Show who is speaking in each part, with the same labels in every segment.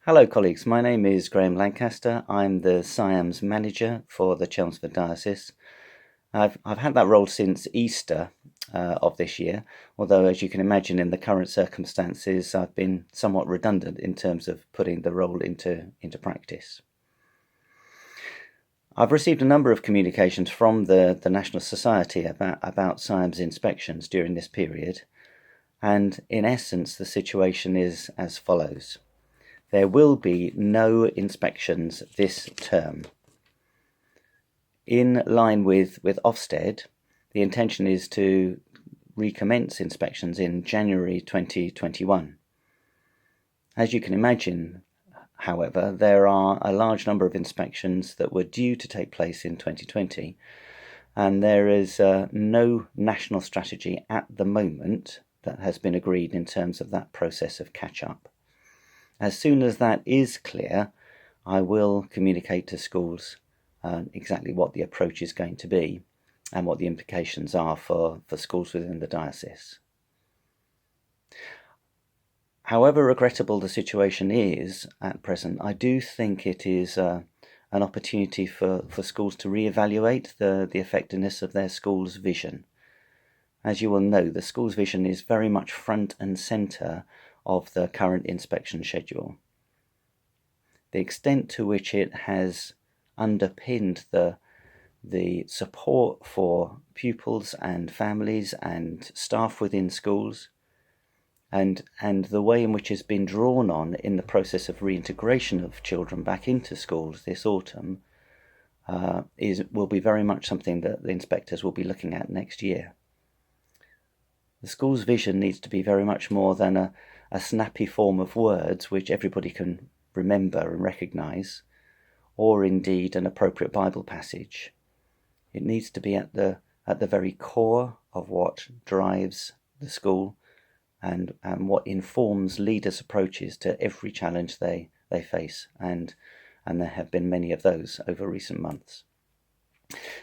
Speaker 1: Hello colleagues, my name is Graham Lancaster. I'm the SIAMS manager for the Chelmsford Diocese. I've had that role since Easter of this year, although as you can imagine in the current circumstances I've been somewhat redundant in terms of putting the role into practice. I've received a number of communications from the National Society about SIAMS inspections during this period, and in essence the situation is as follows. There will be no inspections this term. In line with Ofsted, the intention is to recommence inspections in January 2021. As you can imagine, however, there are a large number of inspections that were due to take place in 2020, and there is no national strategy at the moment that has been agreed in terms of that process of catch-up. As soon as that is clear, I will communicate to schools exactly what the approach is going to be and what the implications are for schools within the diocese. However regrettable the situation is at present, I do think it is an opportunity for schools to reevaluate the effectiveness of their school's vision. As you will know, the school's vision is very much front and centre of the current inspection schedule. The extent to which it has underpinned the support for pupils and families and staff within schools, and the way in which it's been drawn on in the process of reintegration of children back into schools this autumn will be very much something that the inspectors will be looking at next year. The school's vision needs to be very much more than a snappy form of words which everybody can remember and recognise, or indeed an appropriate Bible passage. It needs to be at the very core of what drives the school and what informs leaders' approaches to every challenge they face, and there have been many of those over recent months.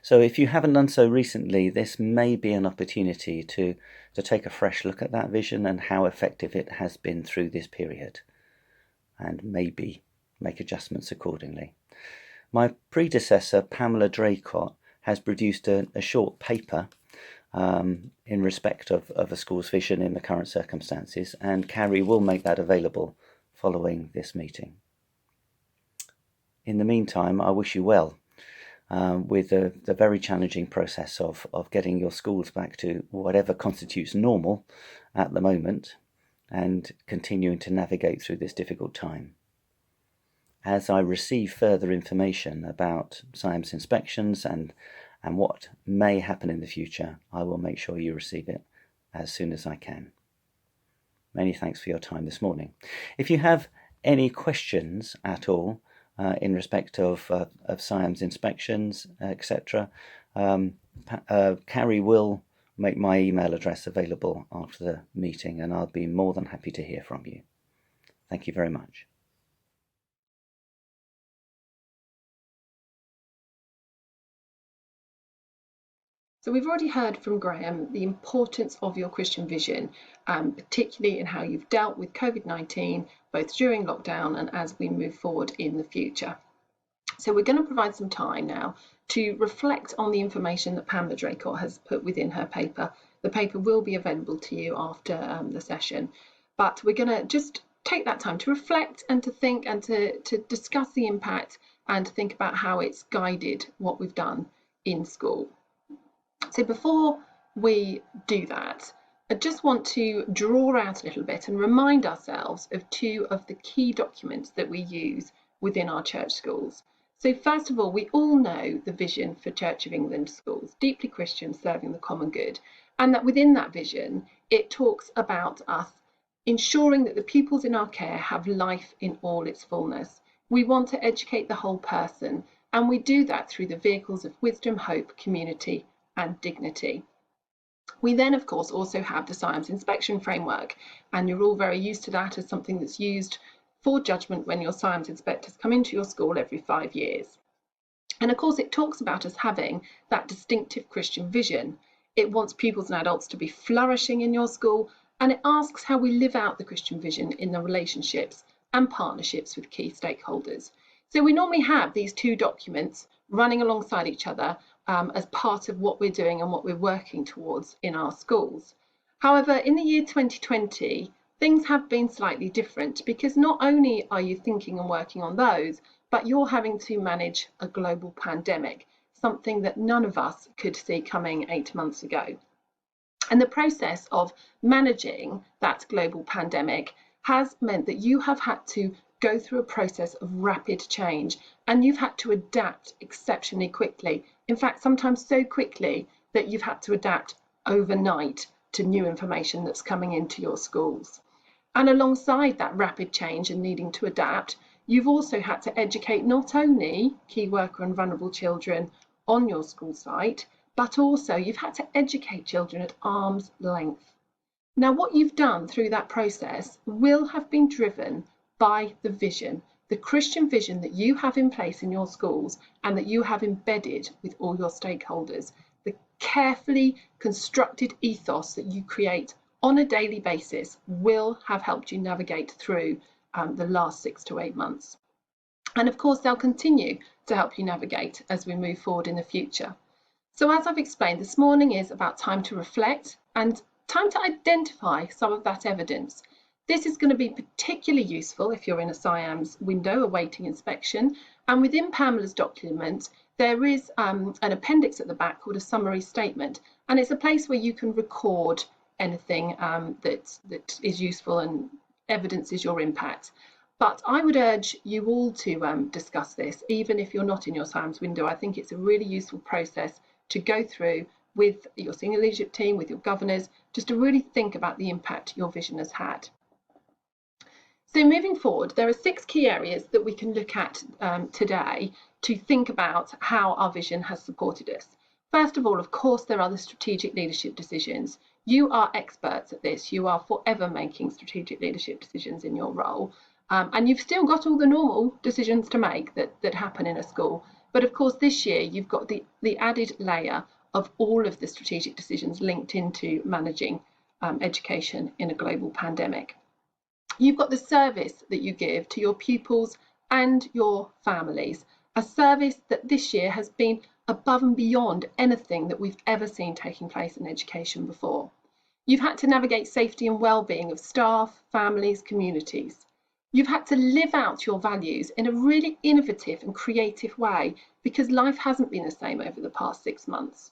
Speaker 1: So if you haven't done so recently, this may be an opportunity to take a fresh look at that vision and how effective it has been through this period, and maybe make adjustments accordingly. My predecessor, Pamela Draycott, has produced a short paper in respect of a school's vision in the current circumstances, and Carrie will make that available following this meeting. In the meantime, I wish you well with the very challenging process of getting your schools back to whatever constitutes normal at the moment and continuing to navigate through this difficult time. As I receive further information about SIAMS inspections and what may happen in the future, I will make sure you receive it as soon as I can. Many thanks for your time this morning. If you have any questions at all in respect of SIAMS inspections, etc., Carrie will make my email address available after the meeting, and I'll be more than happy to hear from you. Thank you very much.
Speaker 2: So we've already heard from Graham the importance of your Christian vision, particularly in how you've dealt with COVID-19, both during lockdown and as we move forward in the future. So we're going to provide some time now to reflect on the information that Pamela Draycott has put within her paper. The paper will be available to you after the session, but we're going to just take that time to reflect and to think and to discuss the impact and to think about how it's guided what we've done in school. So before we do that, I just want to draw out a little bit and remind ourselves of two of the key documents that we use within our church schools. So first of all, we all know the vision for Church of England schools, deeply Christian, serving the common good, and that within that vision, it talks about us ensuring that the pupils in our care have life in all its fullness. We want to educate the whole person, and we do that through the vehicles of wisdom, hope, community, and dignity. We then, of course, also have the SIAMS inspection framework, and you're all very used to that as something that's used for judgment when your SIAMS inspectors come into your school every 5 years. And of course, it talks about us having that distinctive Christian vision. It wants pupils and adults to be flourishing in your school, and it asks how we live out the Christian vision in the relationships and partnerships with key stakeholders. So we normally have these two documents running alongside each other as part of what we're doing and what we're working towards in our schools. However, in the year 2020, things have been slightly different because not only are you thinking and working on those, but you're having to manage a global pandemic, something that none of us could see coming 8 months ago. And the process of managing that global pandemic has meant that you have had to go through a process of rapid change, and you've had to adapt exceptionally quickly. In fact, sometimes so quickly that you've had to adapt overnight to new information that's coming into your schools. And alongside that rapid change and needing to adapt, you've also had to educate not only key worker and vulnerable children on your school site, but also you've had to educate children at arm's length. Now, what you've done through that process will have been driven by the vision, the Christian vision that you have in place in your schools and that you have embedded with all your stakeholders, the carefully constructed ethos that you create on a daily basis will have helped you navigate through the last 6 to 8 months. And of course, they'll continue to help you navigate as we move forward in the future. So as I've explained, this morning is about time to reflect and time to identify some of that evidence. This is going to be particularly useful if you're in a SIAMS window awaiting inspection. And within Pamela's document, there is an appendix at the back called a summary statement. And it's a place where you can record anything that is useful and evidences your impact. But I would urge you all to discuss this, even if you're not in your SIAMS window. I think it's a really useful process to go through with your senior leadership team, with your governors, just to really think about the impact your vision has had. So moving forward, there are 6 key areas that we can look at today to think about how our vision has supported us. First of all, of course, there are the strategic leadership decisions. You are experts at this. You are forever making strategic leadership decisions in your role. And you've still got all the normal decisions to make that happen in a school. But of course, this year, you've got the added layer of all of the strategic decisions linked into managing education in a global pandemic. You've got the service that you give to your pupils and your families, a service that this year has been above and beyond anything that we've ever seen taking place in education before. You've had to navigate safety and well-being of staff, families, communities. You've had to live out your values in a really innovative and creative way because life hasn't been the same over the past 6 months.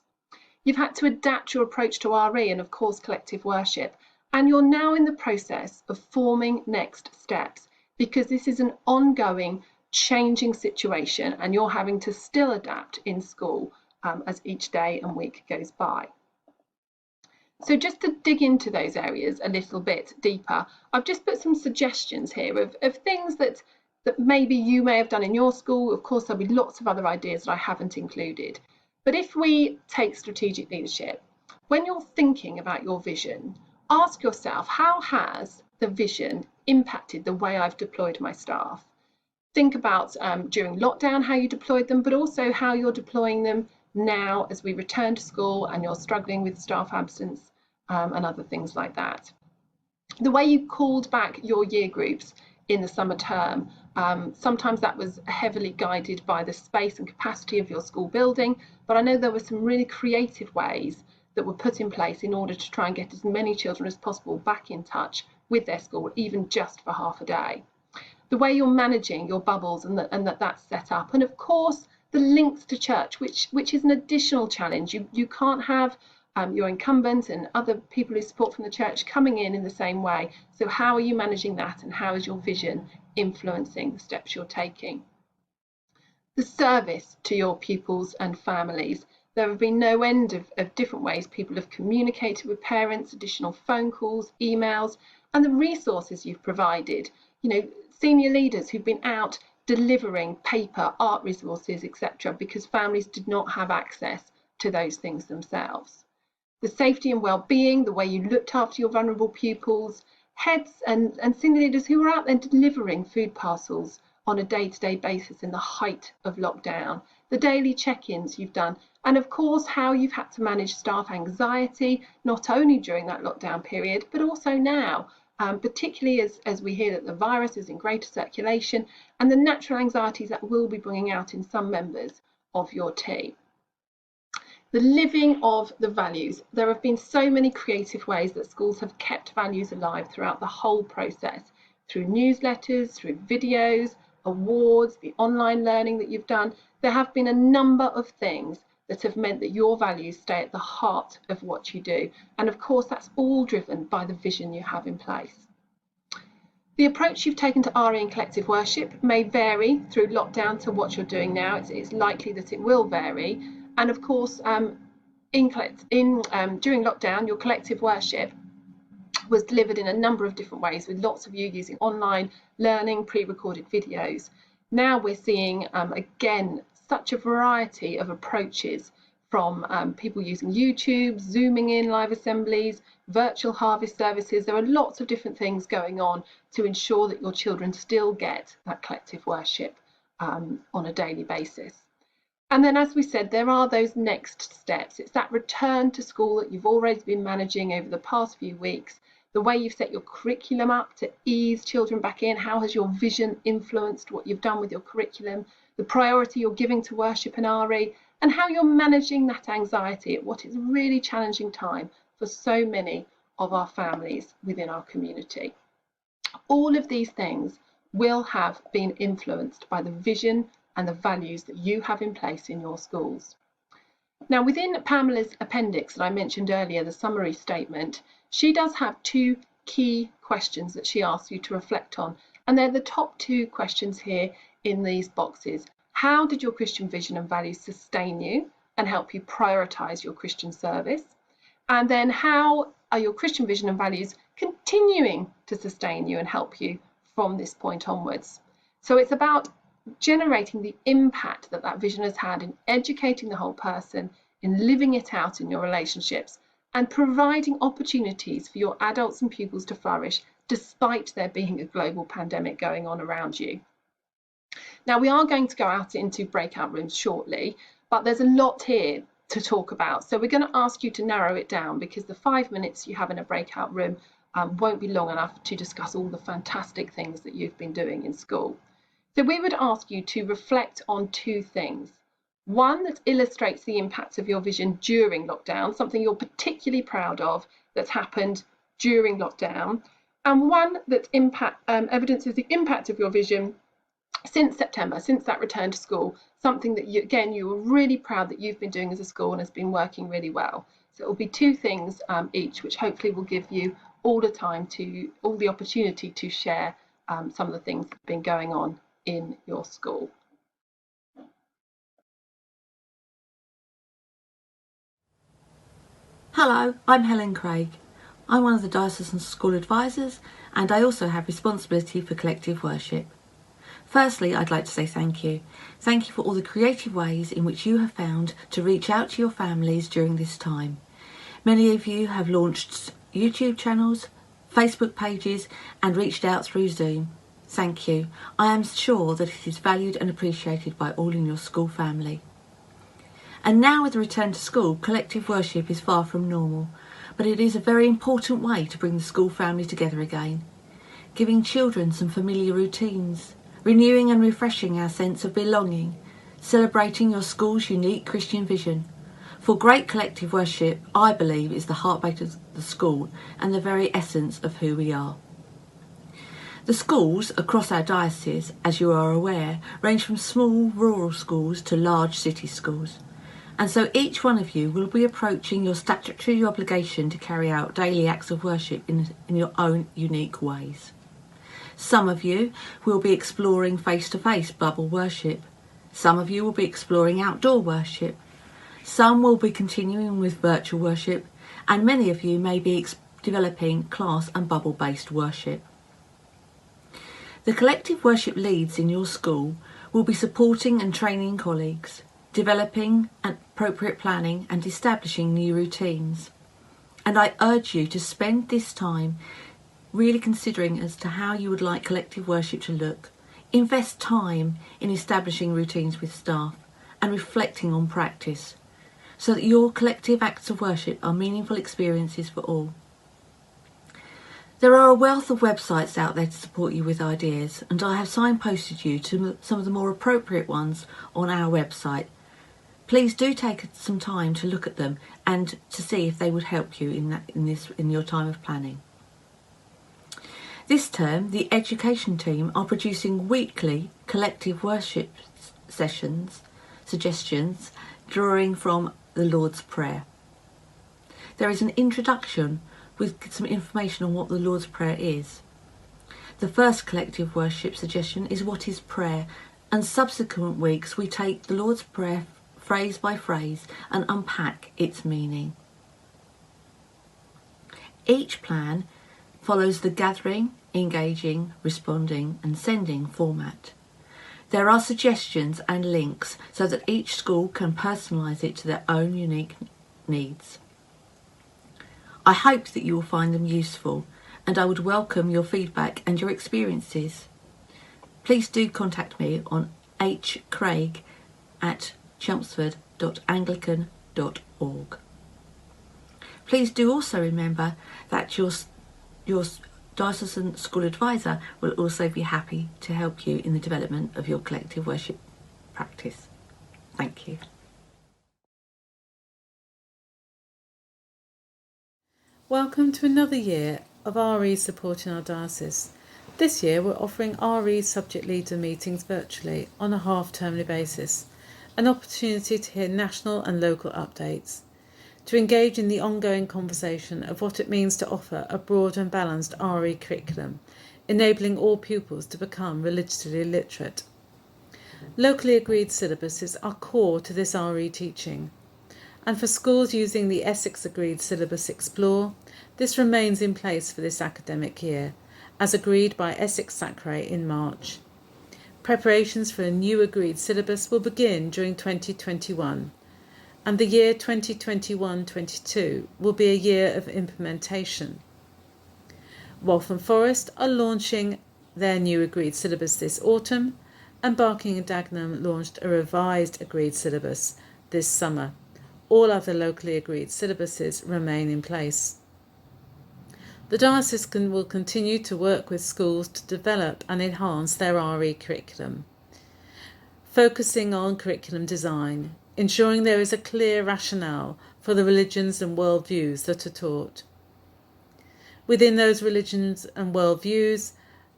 Speaker 2: You've had to adapt your approach to RE and of course collective worship, and you're now in the process of forming next steps because this is an ongoing changing situation and you're having to still adapt in school as each day and week goes by. So just to dig into those areas a little bit deeper, I've just put some suggestions here of things that maybe you may have done in your school. Of course, there'll be lots of other ideas that I haven't included. But if we take strategic leadership, when you're thinking about your vision, ask yourself, how has the vision impacted the way I've deployed my staff? Think about during lockdown how you deployed them, but also how you're deploying them now as we return to school and you're struggling with staff absence and other things like that. The way you called back your year groups in the summer term, sometimes that was heavily guided by the space and capacity of your school building, but I know there were some really creative ways that were put in place in order to try and get as many children as possible back in touch with their school, even just for half a day. The way you're managing your bubbles and that's set up, and of course the links to church, which is an additional challenge. You can't have your incumbents and other people who support from the church coming in the same way. So how are you managing that, and how is your vision influencing the steps you're taking? The service to your pupils and families. There have been no end of different ways people have communicated with parents, additional phone calls, emails, and the resources you've provided. You know, senior leaders who've been out delivering paper, art resources, etc., because families did not have access to those things themselves. The safety and well-being, the way you looked after your vulnerable pupils, heads and senior leaders who were out there delivering food parcels on a day-to-day basis in the height of lockdown, the daily check-ins you've done, and of course how you've had to manage staff anxiety, not only during that lockdown period, but also now particularly as we hear that the virus is in greater circulation and the natural anxieties that will be bringing out in some members of your team. The living of the values. There have been so many creative ways that schools have kept values alive throughout the whole process, through newsletters, through videos, awards, the online learning that you've done. There have been a number of things that have meant that your values stay at the heart of what you do. And of course, that's all driven by the vision you have in place. The approach you've taken to RE and collective worship may vary through lockdown to what you're doing now. It's likely that it will vary. And of course, during lockdown, your collective worship was delivered in a number of different ways, with lots of you using online learning, pre-recorded videos. Now we're seeing, again, such a variety of approaches, from people using YouTube, Zooming in live assemblies, virtual harvest services. There are lots of different things going on to ensure that your children still get that collective worship on a daily basis. And then, as we said, there are those next steps. It's that return to school that you've already been managing over the past few weeks, the way you've set your curriculum up to ease children back in. How has your vision influenced what you've done with your curriculum, the priority you're giving to worship and RE, and how you're managing that anxiety at what is a really challenging time for so many of our families within our community. All of these things will have been influenced by the vision and the values that you have in place in your schools. Now, within Pamela's appendix that I mentioned earlier, the summary statement, she does have two key questions that she asks you to reflect on, and they're the top two questions here in these boxes. How did your Christian vision and values sustain you and help you prioritise your Christian service? And then, how are your Christian vision and values continuing to sustain you and help you from this point onwards? So it's about generating the impact that that vision has had in educating the whole person, in living it out in your relationships, and providing opportunities for your adults and pupils to flourish despite there being a global pandemic going on around you. Now, we are going to go out into breakout rooms shortly, but there's a lot here to talk about. So we're going to ask you to narrow it down, because the 5 minutes you have in a breakout room won't be long enough to discuss all the fantastic things that you've been doing in school. So we would ask you to reflect on two things. One that illustrates the impact of your vision during lockdown, something you're particularly proud of that's happened during lockdown, and one that evidences the impact of your vision since September, since that return to school, something that you were really proud that you've been doing as a school and has been working really well. So it will be two things each, which hopefully will give you all the opportunity to share some of the things that have been going on in your school.
Speaker 3: Hello, I'm Helen Craig. I'm one of the Diocesan School Advisors, and I also have responsibility for collective worship. Firstly, I'd like to say thank you. Thank you for all the creative ways in which you have found to reach out to your families during this time. Many of you have launched YouTube channels, Facebook pages, and reached out through Zoom. Thank you. I am sure that it is valued and appreciated by all in your school family. And now, with the return to school, collective worship is far from normal, but it is a very important way to bring the school family together again, giving children some familiar routines, renewing and refreshing our sense of belonging, celebrating your school's unique Christian vision. For great collective worship, I believe, is the heartbeat of the school and the very essence of who we are. The schools across our diocese, as you are aware, range from small rural schools to large city schools. And so each one of you will be approaching your statutory obligation to carry out daily acts of worship in your own unique ways. Some of you will be exploring face-to-face bubble worship. Some of you will be exploring outdoor worship. Some will be continuing with virtual worship, and many of you may be developing class and bubble-based worship. The collective worship leads in your school will be supporting and training colleagues, developing appropriate planning and establishing new routines. And I urge you to spend this time really considering as to how you would like collective worship to look. Invest time in establishing routines with staff and reflecting on practice, so that your collective acts of worship are meaningful experiences for all. There are a wealth of websites out there to support you with ideas, and I have signposted you to some of the more appropriate ones on our website. Please do take some time to look at them and to see if they would help you in your time of planning. This term, the education team are producing weekly collective worship suggestions drawing from the Lord's Prayer. There is an introduction with some information on what the Lord's Prayer is. The first collective worship suggestion is what is prayer, and subsequent weeks we take the Lord's Prayer phrase by phrase and unpack its meaning. Each plan follows the gathering, engaging, responding and sending format. There are suggestions and links so that each school can personalise it to their own unique needs. I hope that you will find them useful, and I would welcome your feedback and your experiences. Please do contact me on hcraig@chelmsford.anglican.org. Please do also remember that your diocesan school advisor will also be happy to help you in the development of your collective worship practice. Thank you.
Speaker 4: Welcome to another year of RE supporting our diocese. This year we're offering RE subject leader meetings virtually on a half-termly basis, an opportunity to hear national and local updates, to engage in the ongoing conversation of what it means to offer a broad and balanced RE curriculum, enabling all pupils to become religiously literate. Locally agreed syllabuses are core to this RE teaching, and for schools using the Essex Agreed Syllabus Explore, this remains in place for this academic year, as agreed by Essex Sacre in March. Preparations for a new agreed syllabus will begin during 2021, and the year 2021-22 will be a year of implementation. Waltham Forest are launching their new agreed syllabus this autumn, and Barking and Dagenham launched a revised agreed syllabus this summer. All other locally agreed syllabuses remain in place. The diocese will continue to work with schools to develop and enhance their RE curriculum, focusing on curriculum design, ensuring there is a clear rationale for the religions and worldviews that are taught. Within those religions and worldviews,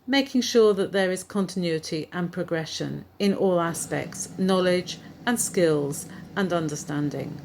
Speaker 4: making sure that there is continuity and progression in all aspects, knowledge and skills and understanding.